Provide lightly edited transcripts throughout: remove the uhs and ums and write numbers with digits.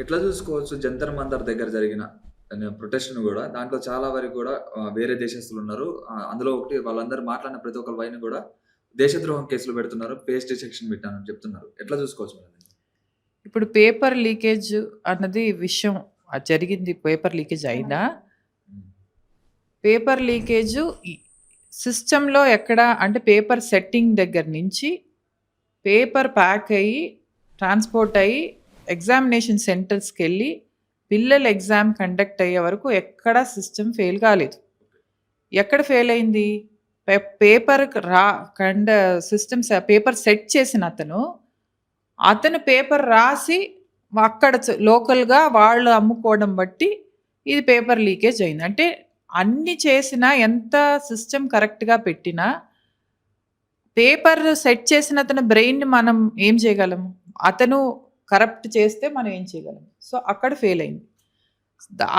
ఎట్లా చూసుకోవచ్చు జంతర్ మంతర్ దగ్గర జరిగిన ప్రొటెస్ట్‌ని గూడా దాంట్లో చాలా వరకు గూడా వేరే దేశస్తులున్నారు. అందులో ఒకటి వాళ్ళందరూ మాట్లాడిన ప్రతి ఒక్కరి పైన గూడా దేశద్రోహం కేసులు పెడుతున్నారు. పేస్ట్ సెక్షన్ పెట్టానని చెప్తున్నారు. ఎట్లా చూసుకోవచ్చు మేడం దీన్ని? ఇప్పుడు పేపర్ లీకేజ్ అన్నది విషయం జరిగింది. పేపర్ లీకేజ్ అయినా హ్మ్. పేపర్ లీకేజు సిస్టంలో ఎక్కడ అంటే పేపర్ సెట్టింగ్ దగ్గర నుంచి పేపర్ ప్యాక్ అయ్యి ట్రాన్స్పోర్ట్ అయ్యి ఎగ్జామినేషన్ సెంటర్స్కి వెళ్ళి పిల్లలు ఎగ్జామ్ కండక్ట్ అయ్యే వరకు ఎక్కడ సిస్టమ్ ఫెయిల్ కాలేదు. ఎక్కడ ఫెయిల్ అయింది? పేపర్ సిస్టమ్స్ పేపర్ సెట్ చేసిన అతను పేపర్ రాసి అక్కడ లోకల్గా వాళ్ళు అమ్ముకోవడం బట్టి ఇది పేపర్ లీకేజ్ అయింది. అంటే అన్ని చేసినా ఎంత సిస్టమ్ కరెక్ట్గా పెట్టినా పేపర్ సెట్ చేసిన అతని బ్రెయిన్ మనం ఏం చేయగలము? అతను కరప్ట్ చేస్తే మనం ఏం చేయగలం? సో అక్కడ ఫెయిల్ అయింది.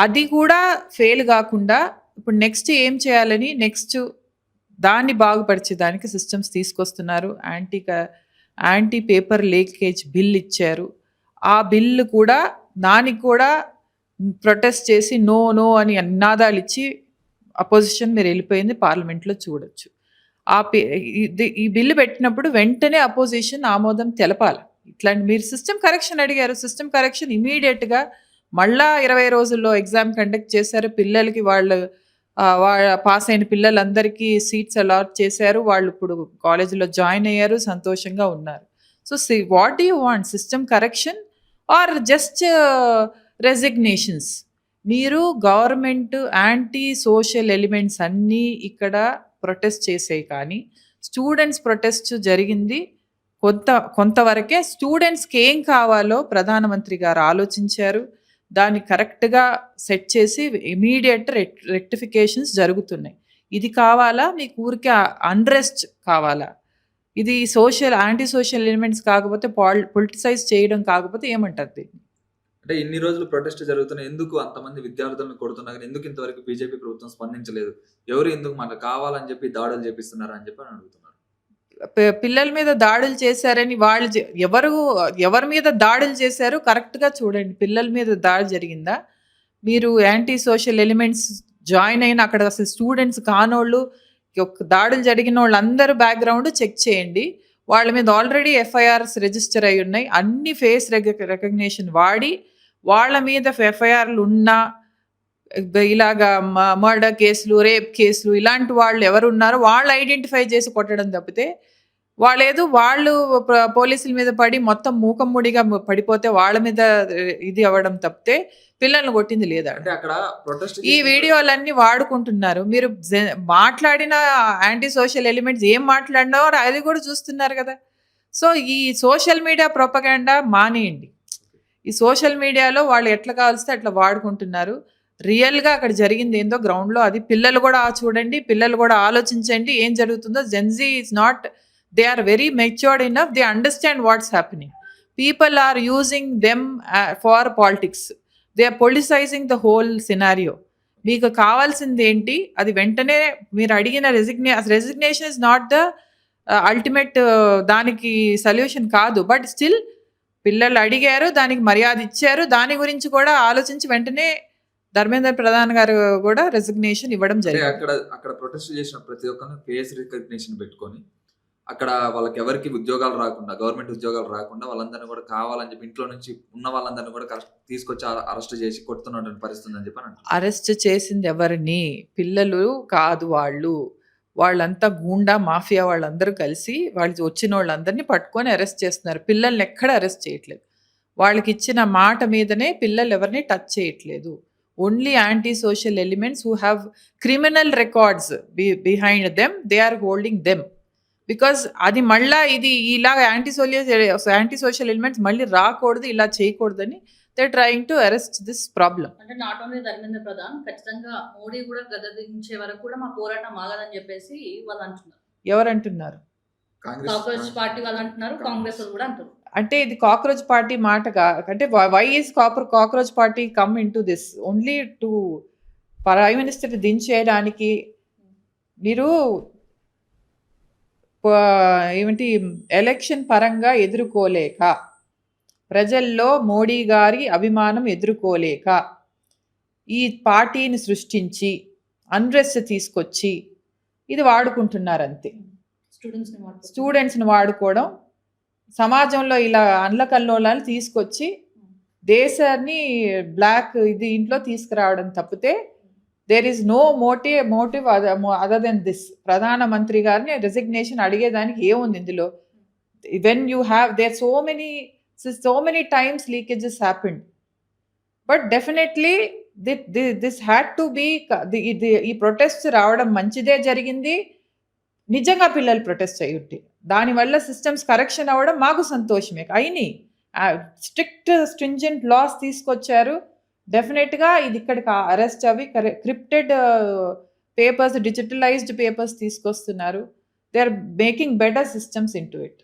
అది కూడా ఫెయిల్ కాకుండా ఇప్పుడు నెక్స్ట్ ఏం చేయాలని దాన్ని బాగుపరిచేదానికి సిస్టమ్స్ తీసుకొస్తున్నారు. యాంటీ పేపర్ లీకేజ్ బిల్ ఇచ్చారు. ఆ బిల్లు కూడా దానికి కూడా ప్రొటెస్ట్ చేసి నో నో అని నినాదాలు ఇచ్చి అపోజిషన్ మీరు వెళ్ళిపోయింది పార్లమెంట్లో చూడొచ్చు. ఈ బిల్లు పెట్టినప్పుడు వెంటనే అపోజిషన్ ఆమోదం తెలపాలి. ఇట్లాంటి మీరు సిస్టమ్ కరెక్షన్ అడిగారు, సిస్టమ్ కరెక్షన్ ఇమీడియట్గా మళ్ళా 20 రోజుల్లో ఎగ్జామ్ కండక్ట్ చేశారు. పిల్లలకి వాళ్ళ పాస్ అయిన పిల్లలందరికీ సీట్స్ అలాట్ చేశారు. వాళ్ళు ఇప్పుడు కాలేజీలో జాయిన్ అయ్యారు, సంతోషంగా ఉన్నారు. So what do you want? System correction are just resignations? మీరు గవర్నమెంట్ యాంటీ సోషల్ ఎలిమెంట్స్ అన్నీ ఇక్కడ ప్రొటెస్ట్ చేసాయి, కానీ స్టూడెంట్స్ ప్రొటెస్ట్ జరిగింది కొంతవరకే. స్టూడెంట్స్కి ఏం కావాలో ప్రధానమంత్రి గారు ఆలోచించారు. దాన్ని కరెక్ట్గా సెట్ చేసి ఇమీడియట్ రెక్టిఫికేషన్స్ జరుగుతున్నాయి. ఇది కావాలా మీకు? ఊరికే అన్రెస్ట్ కావాలా? ఇది యాంటీ సోషల్ ఎలిమెంట్స్ కాకపోతే పొలిటిసైజ్ చేయడం కాకపోతే ఏమంటారు దీన్ని? అంటే ఇన్ని రోజులు ప్రొటెస్ట్ జరుగుతున్నాయి, ఎందుకు అంతమంది విద్యార్థులను కొడుతున్నా కానీ ఎందుకు ఇంతవరకు బీజేపీ ప్రభుత్వం స్పందించలేదు? ఎవరు ఎందుకు మనకు కావాలని చెప్పి దాడులు చేపిస్తున్నారు అని చెప్పి అడుగుతున్నారు. పిల్లల మీద దాడులు చేశారని వాళ్ళు ఎవరి మీద దాడులు చేశారు కరెక్ట్గా చూడండి. పిల్లల మీద దాడి జరిగిందా? మీరు యాంటీ సోషల్ ఎలిమెంట్స్ జాయిన్ అయిన అక్కడ అసలు స్టూడెంట్స్ కానోళ్ళు, దాడులు జరిగిన వాళ్ళందరూ బ్యాక్గ్రౌండ్ చెక్ చేయండి. వాళ్ళ మీద ఆల్రెడీ ఎఫ్ఐఆర్స్ రిజిస్టర్ అయి ఉన్నాయి. అన్ని ఫేస్ రికగ్నిషన్ వాడి వాళ్ళ మీద ఎఫ్ఐఆర్లు ఉన్నా ఇలాగా మర్డర్ కేసులు, రేప్ కేసులు ఇలాంటి వాళ్ళు ఎవరున్నారో వాళ్ళు ఐడెంటిఫై చేసి కొట్టడం తప్పితే వాళ్ళు పోలీసుల మీద పడి మొత్తం మూకమ్ముడిగా పడిపోతే వాళ్ళ మీద ఇది అవ్వడం తప్పితే పిల్లల్ని కొట్టింది లేదా? అంటే అక్కడ ప్రొటెస్ట్ ఈ వీడియోలన్నీ వాడుకుంటున్నారు. మీరు మాట్లాడిన యాంటీ సోషల్ ఎలిమెంట్స్ ఏం మాట్లాడినారో అది కూడా చూస్తున్నారు కదా. సో ఈ సోషల్ మీడియా ప్రొపగాండా మానేయండి. ఈ సోషల్ మీడియాలో వాళ్ళు ఎట్లా కావాల్స్తే అట్లా వాడుకుంటున్నారు. రియల్గా అక్కడ జరిగింది ఏందో గ్రౌండ్లో అది పిల్లలు కూడా చూడండి, పిల్లలు కూడా ఆలోచించండి ఏం జరుగుతుందో. Gen Z is not, they are very matured enough, they understand what's happening. People are using them for politics. They are politicizing the whole scenario. మీకు కావాల్సింది ఏంటి? అది వెంటనే మీరు అడిగిన resignation is not the ultimate, దానికి సొల్యూషన్ కాదు. బట్ స్టిల్ పిల్లలు అడిగారు, దానికి మర్యాద ఇచ్చారు. దాని గురించి కూడా ఆలోచించి వెంటనే ధర్మేంద్ర ప్రధాన్ గారు కూడా రెసిగ్నేషన్ ఇవ్వడం జరిగింది. అక్కడ ప్రొటెస్ట్ చేసిన ప్రతి ఒక్కరిని ఫేస్ రికగ్నిషన్ పెట్టుకొని అక్కడ వాళ్ళకి ఎవరికి ఉద్యోగాలు రాకుండా, గవర్నమెంట్ ఉద్యోగాలు రాకుండా వాళ్ళందరినీ కూడా కావాలని చెప్పి ఇంట్లో నుంచి ఉన్న వాళ్ళందరినీ కూడా తీసుకొచ్చి అరెస్ట్ చేసి కొడుతున్నటువంటి పరిస్థితి అని చెప్పి అరెస్ట్ చేసింది ఎవరిని? పిల్లలు కాదు వాళ్ళంతా గూండా మాఫియా వాళ్ళందరూ కలిసి వాళ్ళు వచ్చిన వాళ్ళందరినీ పట్టుకొని అరెస్ట్ చేస్తున్నారు. పిల్లల్ని ఎక్కడ అరెస్ట్ చేయట్లేదు. వాళ్ళకి ఇచ్చిన మాట మీదనే పిల్లలు ఎవరిని టచ్ చేయట్లేదు. Only anti social elements who have criminal records behind them, they are holding them. Because అది మళ్ళా ఇది ఇలా యాంటీ సోషల్ ఎలిమెంట్స్ మళ్ళీ రాకూడదు, ఇలా చేయకూడదని they trying to arrest this problem. అంటే నాట్ ఓన్లీ ధర్మేంద్ర ప్రధాన్, ఖచ్చితంగా మోడీ కూడా గద్దదించే వరకు కూడా మా పోరాటం ఆగదని చెప్పేసి వాళ్ళు అంటున్నారు. ఎవరంటున్నారు? కాంగ్రెస్ పార్టీ వాళ్ళు అంటున్నారు, కాంగ్రెస్ వాళ్ళు కూడా అంటారు. అంటే ఇది కాక్రోచ్ పార్టీ మాటగా, అంటే why is cockroach party come in to this only to prime minister దించేయడానికి? మీరు ఏమిటి ఎలక్షన్ పరంగా ఎదుర్కోలేక ప్రజల్లో మోడీ గారి అభిమానం ఎదుర్కోలేక ఈ పార్టీని సృష్టించి అన్రెస్ట్ తీసుకొచ్చి ఇది వాడుకుంటున్నారు అంతే. స్టూడెంట్స్ని వాడుకోవడం, సమాజంలో ఇలా అల్లకల్లోలాలు తీసుకొచ్చి దేశాన్ని బ్లాక్ ఇంట్లో తీసుకురావడం తప్పితే there is no motive other than this. ప్రధానమంత్రి గారిని రెసిగ్నేషన్ అడిగేదానికి ఏముంది ఇందులో? When you have there so many times leakages happened, but definitely this had to be. ఈ ప్రొటెస్ట్ రావడం మంచిదే జరిగింది. నిజంగా పిల్లలు ప్రొటెస్ట్ అయ్యుంటే దానివల్ల సిస్టమ్స్ కరెక్షన్ అవ్వడం మాకు సంతోషమే. అయినాయి, స్ట్రింజెంట్ లాస్ తీసుకొచ్చారు. డెఫినెట్గా ఇది ఇక్కడికి అరెస్ట్ అవి క్రిప్టెడ్ పేపర్స్, డిజిటలైజ్డ్ పేపర్స్ తీసుకొస్తున్నారు. They are making better systems in to it.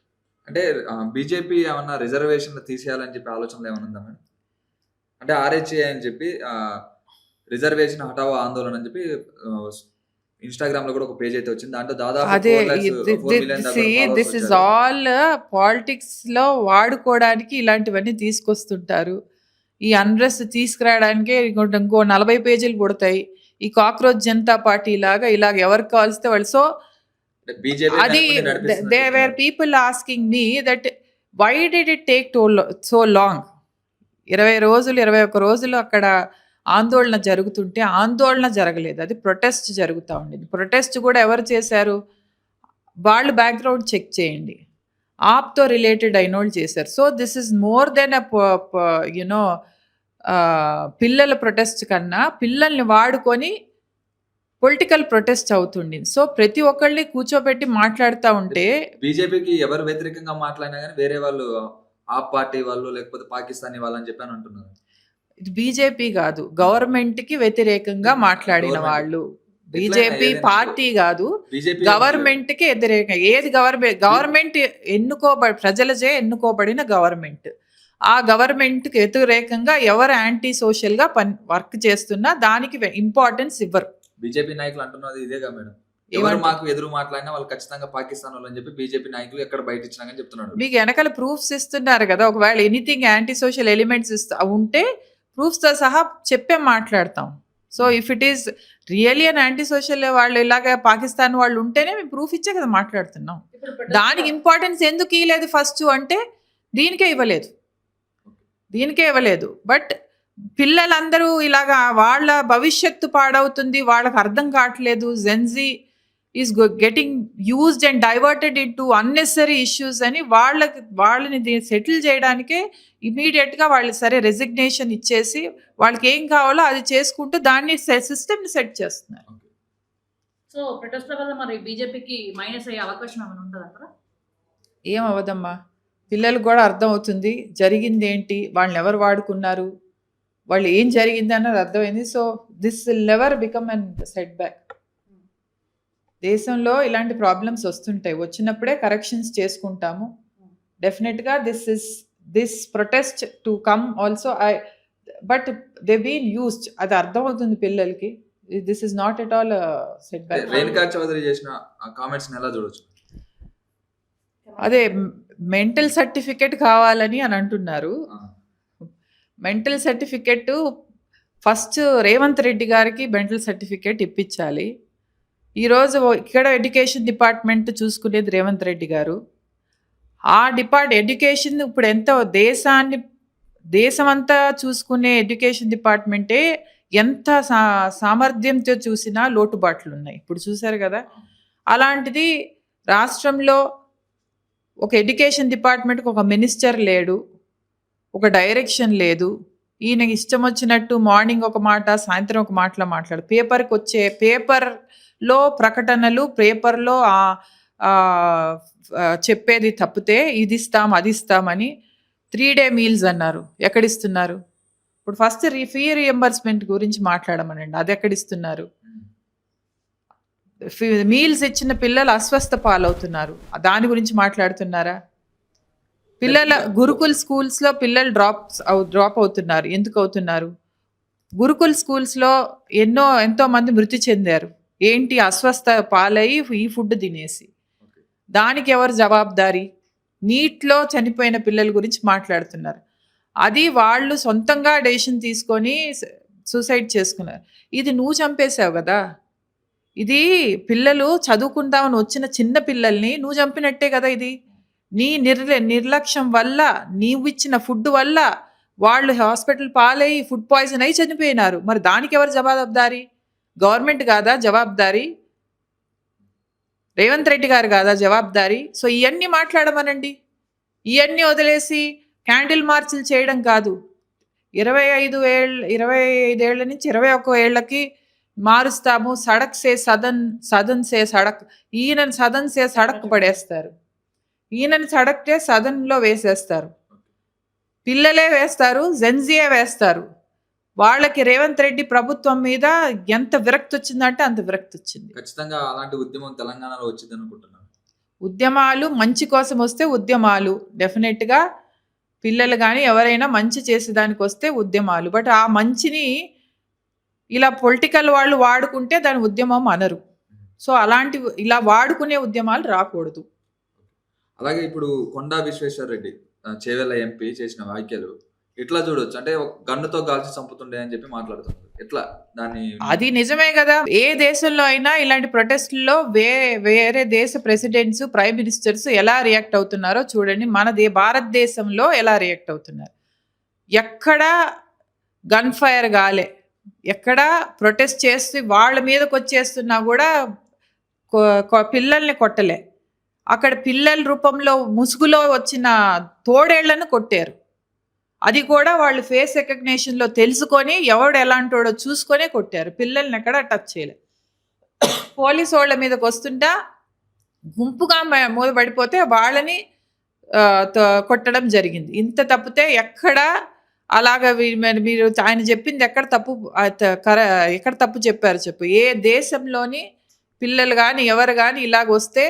అంటే బీజేపీ ఏమన్నా రిజర్వేషన్లు తీసేయాలని చెప్పి ఆలోచనలు ఏమైనా ఉందా మేడం? అంటే ఆర్హెచ్ఏ అని చెప్పి రిజర్వేషన్ హటావో ఆందోళన అని చెప్పి ఇన్స్టాగ్రామ్ లో కూడా ఒక పేజ్ అయితే వచ్చింది. దాంట్లో దాదాపు అదే 4 million this is all politics లో వాడుకోవడానికి ఇలాంటివన్నీ తీసుకొస్తుంటారు. ఈ అన్రెస్ట్ తీసుకురావడానికి ఇంకో 40 పేజీలు పుడతాయి. ఈ కాక్రోచ్ జనతా పార్టీ లాగా ఇలాగ ఎవరికి కావాల్స్తే వాళ్ళు. సో అది they were people asking me that why did it take so long. 20 రోజులు 21 రోజులు అక్కడ ఆందోళన జరుగుతుంటే ఆందోళన జరగలేదు, అది ప్రొటెస్ట్ జరుగుతూ ఉండేది. ప్రొటెస్ట్ కూడా ఎవరు చేశారు? వాళ్ళు బ్యాక్గ్రౌండ్ చెక్ చేయండి, ఆప్తో రిలేటెడ్ అయిన వాళ్ళు చేశారు. So this is more than you know పిల్లల ప్రొటెస్ట్ కన్నా పిల్లల్ని వాడుకొని పొలిటికల్ ప్రొటెస్ట్ అవుతుంది. సో ప్రతి ఒక్కళ్ళని కూర్చోబెట్టి మాట్లాడుతూ ఉంటే బీజేపీకి ఎవరు వ్యతిరేకంగా మాట్లాడినా కానీ వేరే వాళ్ళు ఆ పార్టీ వాళ్ళు లేకపోతే పాకిస్తానీ వాళ్ళు అని చెప్పి అని అంటున్నారు. ఇది బీజేపీ కాదు, గవర్నమెంట్కి వ్యతిరేకంగా మాట్లాడిన వాళ్ళు. బీజేపీ పార్టీ కాదు, గవర్నమెంట్కి వ్యతిరేకంగా. ఏది గవర్నమెంట్ ప్రజలచే ఎన్నుకోబడిన గవర్నమెంట్. ఆ గవర్నమెంట్కి వ్యతిరేకంగా ఎవరు యాంటీ సోషల్గా వర్క్ చేస్తున్నా దానికి ఇంపార్టెన్స్ ఇవ్వరు. బీజేపీ నాయకులు అంటున్నది ఇదేగా మేడం, ఎవరు మాకు ఎదురు మాట్లాడినా వాళ్ళు ఖచ్చితంగా పాకిస్తాన్ వాళ్ళు అని చెప్పి బీజేపీ నాయకులు ఎక్కడ బయట ఇచ్చినా కానీ చెప్తున్నాడు. మీకు వెనకాల ప్రూఫ్స్ ఇస్తున్నారు కదా. ఒకవేళ ఎనీథింగ్ యాంటీ సోషల్ ఎలిమెంట్స్ ఉంటే ప్రూఫ్స్తో సహా చెప్పే మాట్లాడతాం. So if it is really an anti social వాళ్ళు ఇలాగ పాకిస్తాన్ వాళ్ళు ఉంటేనే మేము ప్రూఫ్ ఇచ్చే కదా మాట్లాడుతున్నాం. దానికి ఇంపార్టెన్స్ ఎందుకు ఇవ్వలేదు ఫస్ట్ అంటే దీనికే ఇవ్వలేదు. బట్ పిల్లలందరూ ఇలాగా వాళ్ళ భవిష్యత్తు పాడవుతుంది, వాళ్ళకి అర్థం కావట్లేదు. Gen Z is getting used and diverted in to unnecessary issues అని వాళ్ళని సెటిల్ చేయడానికే ఇమీడియట్గా వాళ్ళు సరే రెసిగ్నేషన్ ఇచ్చేసి వాళ్ళకి ఏం కావాలో అది చేసుకుంటూ దాన్ని సిస్టమ్ని సెట్ చేస్తున్నారు. సో ప్రొటెస్ట్ వల్ల మరి బీజేపీకి మైనస్ అయ్యే అవకాశం ఏమైనా ఉంటుందంటారా? ఏం అవ్వదమ్మా, పిల్లలకు కూడా అర్థం అవుతుంది జరిగింది ఏంటి, వాళ్ళని ఎవరు వాడుకున్నారు, వాళ్ళు ఏం జరిగింది అన్నది అర్థమైంది. So this will never become an setback. దేశంలో ఇలాంటి ప్రాబ్లమ్స్ వస్తుంటాయి, వచ్చినప్పుడే కరెక్షన్స్ చేసుకుంటాము. డెఫినెట్గా this protest to come also but they been used, అది అర్థమవుతుంది పిల్లలకి. This is not at all setback. Renuka Chowdhury చేసిన కామెంట్స్ ఎలా చూడొచ్చు? అదే మెంటల్ సర్టిఫికెట్ కావాలని అని అంటున్నారు. Mental certificate first Revanth Reddy గారికి మెంటల్ సర్టిఫికెట్ ఇప్పించాలి. ఈరోజు ఇక్కడ ఎడ్యుకేషన్ డిపార్ట్మెంట్ చూసుకునేది రేవంత్ రెడ్డి గారు. ఆ ఎడ్యుకేషన్ ఇప్పుడు ఎంతో దేశమంతా చూసుకునే ఎడ్యుకేషన్ డిపార్ట్మెంటే ఎంత సామర్థ్యంతో చూసినా లోటుబాట్లు ఉన్నాయి. ఇప్పుడు చూసారు కదా. అలాంటిది రాష్ట్రంలో ఒక ఎడ్యుకేషన్ డిపార్ట్మెంట్కి ఒక మినిస్టర్ లేడు, ఒక డైరెక్షన్ లేదు. ఈయనకి ఇష్టం వచ్చినట్టు మార్నింగ్ ఒక మాట సాయంత్రం ఒక మాటలో మాట్లాడు. పేపర్లో ప్రకటనలు, పేపర్లో చెప్పేది తప్పితే ఇది ఇస్తాం అది ఇస్తామని 3 day మీల్స్ అన్నారు. ఎక్కడిస్తున్నారు? ఇప్పుడు ఫస్ట్ ఫీ రియంబర్స్మెంట్ గురించి మాట్లాడమనండి, అది ఎక్కడిస్తున్నారు? మీల్స్ ఇచ్చిన పిల్లలు అస్వస్థ పాలవుతున్నారు, దాని గురించి మాట్లాడుతున్నారా? పిల్లల గురుకుల్ స్కూల్స్లో పిల్లలు డ్రాప్ అవుతున్నారు. ఎందుకు అవుతున్నారు? గురుకుల్ స్కూల్స్లో ఎంతో మంది మృతి చెందారు. ఏంటి? అస్వస్థ పాలయ్యి ఈ ఫుడ్ తినేసి. దానికి ఎవరు జవాబుదారీ? నీట్లో చనిపోయిన పిల్లల గురించి మాట్లాడుతున్నారు. అది వాళ్ళు సొంతంగా డెసిషన్ తీసుకొని సూసైడ్ చేసుకున్నారు. ఇది నువ్వు చంపేశావు కదా! ఇది పిల్లలు చదువుకుందామని వచ్చిన చిన్న పిల్లల్ని నువ్వు చంపినట్టే కదా ఇది. నీ నిర్లక్ష్యం వల్ల, నీవిచ్చిన ఫుడ్ వల్ల వాళ్ళు హాస్పిటల్ పాలయ్యి ఫుడ్ పాయిజన్ అయ్యి చనిపోయినారు. మరి దానికి ఎవరు జవాబుదారీ? గవర్నమెంట్ కాదా జవాబుదారీ? రేవంత్ రెడ్డి గారు కాదా జవాబుదారీ? సో ఇవన్నీ మాట్లాడమనండి. ఇవన్నీ వదిలేసి క్యాండిల్ మార్చులు చేయడం కాదు. 25 ఏళ్ల నుంచి 21 ఏళ్లకి మారుస్తాము. సడక్ సే సదన్, సదన్ సే సడక్. ఈయనని సదన్ సే సడక్ పడేస్తారు. ఈయనని సడక్టే సదన్లో వేసేస్తారు. పిల్లలే వేస్తారు, జెన్జీయే వేస్తారు. వాళ్ళకి రేవంత్ రెడ్డి ప్రభుత్వం మీద ఎంత విరక్తి వచ్చిందంటే అంత విరక్తి వచ్చింది. ఖచ్చితంగా అలాంటి ఉద్యమం తెలంగాణలో వచ్చింది అనుకుంటున్నాను. ఉద్యమాలు మంచి కోసం వస్తే ఉద్యమాలు డెఫినెట్గా పిల్లలు కానీ ఎవరైనా మంచి చేసేదానికి వస్తే ఉద్యమాలు. బట్ ఆ మంచిని ఇలా పొలిటికల్ వాళ్ళు వాడుకుంటే దాని ఉద్యమం అనరు. సో అలాంటి ఇలా వాడుకునే ఉద్యమాలు రాకూడదు. అలాగే ఇప్పుడు కొండా విశ్వేశ్వర రెడ్డి చేవెళ్ళ ఎంపీ చేసిన వ్యాఖ్యలు ఎట్లా చూడొచ్చు? అంటే ఒక గన్నుతో కాల్చి చంపుతుండే అని చెప్పి మాట్లాడుతున్నారు. ఎట్లా దాన్ని? అది నిజమే కదా. ఏ దేశంలో అయినా ఇలాంటి ప్రొటెస్ట్లో వేరే దేశ ప్రెసిడెంట్స్, ప్రైమ్ మినిస్టర్స్ ఎలా రియాక్ట్ అవుతున్నారో చూడండి. మన భారతదేశంలో ఎలా రియాక్ట్ అవుతున్నారు. ఎక్కడ గన్ ఫైర్ కాలే, ఎక్కడ ప్రొటెస్ట్ చేసి వాళ్ళ మీదకి వచ్చేస్తున్నా కూడా పిల్లల్ని కొట్టలే. అక్కడ పిల్లల రూపంలో ముసుగులో వచ్చిన తోడేళ్లను కొట్టారు. అది కూడా వాళ్ళు ఫేస్ రికగ్నిషన్లో తెలుసుకొని ఎవడు ఎలాంటోడో చూసుకొనే కొట్టారు. పిల్లల్ని ఎక్కడ టచ్ చేయలేదు. పోలీసు వాళ్ళ మీదకి వస్తుంటా గుంపుగా మూలబడిపోతే వాళ్ళని కొట్టడం జరిగింది. ఇంత తప్పితే ఎక్కడ అలాగ మీరు ఆయన చెప్పింది ఎక్కడ తప్పు చెప్పారు చెప్పు. ఏ దేశంలోని పిల్లలు కానీ ఎవరు కానీ ఇలాగ వస్తే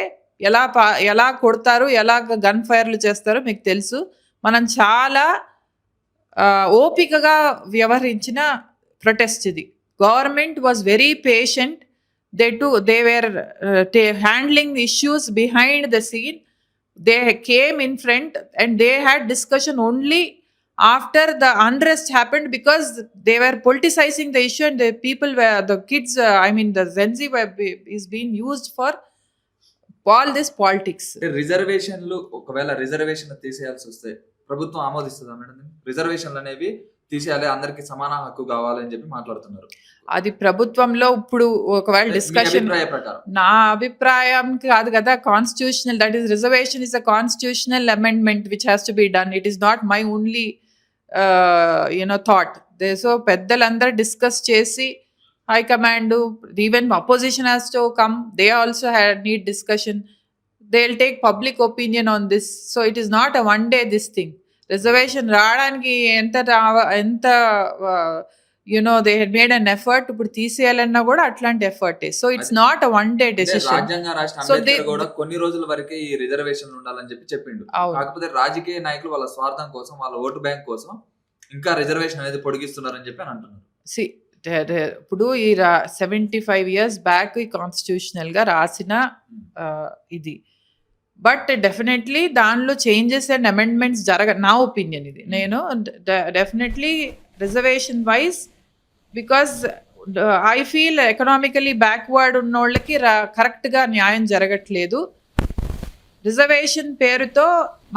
ఎలా కొడతారు, ఎలాగ గన్ ఫైర్లు చేస్తారో మీకు తెలుసు. మనం చాలా ఓపికగా వ్యవహరించిన ప్రొటెస్ట్ ఇది. Government was very patient. they were handling the issues behind the scene. They came in front and they had discussion only after the unrest happened, because they were politicizing the issue and the kids, the Gen Z is being used for all this politics. రిజర్వేషన్లు ఒకవేళ reservation తీసేయాల్సి వస్తే ప్రభుత్వం ఆమోదిస్తుందా madam? రిజర్వేషన్లు అనేవి తీసేయాలి, అందరికి సమాన హక్కు కావాలని చెప్పి మాట్లాడుతున్నారు. అది ప్రభుత్వంలో ఇప్పుడు ఒకవేళ డిస్కషన్, నా అభిప్రాయం కాదు కదా. Constitutional, that is reservation is a constitutional amendment which has to be done. It is not my only thought. So పెద్దలందరూ డిస్కస్ చేసి high command, even opposition has to come, they also need discussion. They'll take public opinion on this. So it is not a one day this thing. Reservation రావడానికి ఎంత they had made an effort. ఇప్పుడు తీసేయాలన్నా కూడా అట్లాంటి ఎఫర్టే. So it's not a one day decision. రాజ్యాంగ రాష్ట్ర అంబేద్కర్ కూడా కొన్ని రోజుల వరకే ఈ రిజర్వేషన్ ఉండాలని చెప్పి చెప్పిండు. కాకపోతే రాజకీయ నాయకులు వాళ్ళ స్వార్థం కోసం, వాళ్ళ ఓటు బ్యాంక్ కోసం ఇంకా రిజర్వేషన్ అనేది పొడిగిస్తున్నారని చెప్పి అని అంటున్నారు. ఇప్పుడు ఈ 75 years బ్యాక్ ఈ కాన్స్టిట్యూషనల్ గా రాసిన ఇది. బట్ డెఫినెట్లీ దానిలో చేంజెస్ అండ్ అమెండ్మెంట్స్ నా ఒపీనియన్ ఇది. నేను definitely reservation wise, because I feel economically backward ఉన్నోళ్ళకి కరెక్ట్గా న్యాయం జరగట్లేదు. రిజర్వేషన్ పేరుతో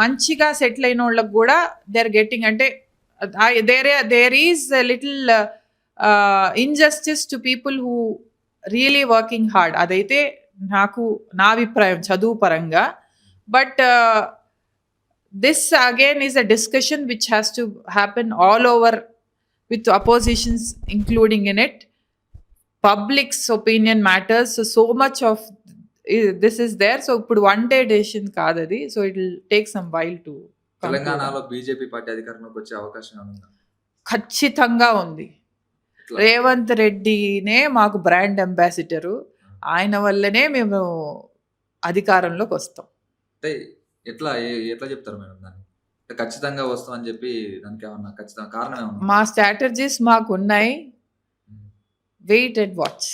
మంచిగా సెటిల్ అయిన వాళ్ళకి కూడా దేర్ గెట్టింగ్, అంటే there is little injustice to people who really working hard. అదైతే నా అభిప్రాయం చదువు పరంగా. But this again is a discussion which has to happen all over with oppositions including in it. Public's opinion matters. So much of this is there. So ఇప్పుడు one day decision కాదది. So it will take some while to. తెలంగాణలో BJP party అధికారంలోకి వచ్చే అవకాశం ఉందా? ఖచ్చితంగా ఉంది. రేవంత్ రెడ్డినే మాకు బ్రాండ్ అంబాసిడరు. ఆయన వల్లనే మేము అధికారంలోకి వస్తాం. అంటే ఎట్లా చెప్తారు మేడం దాన్ని? ఖచ్చితంగా వస్తాం అని చెప్పి దానికి ఏమన్నా ఖచ్చితంగా కారణం ఏమన్నా? మా స్ట్రాటజీస్ మాకు ఉన్నాయి. Wait and watch.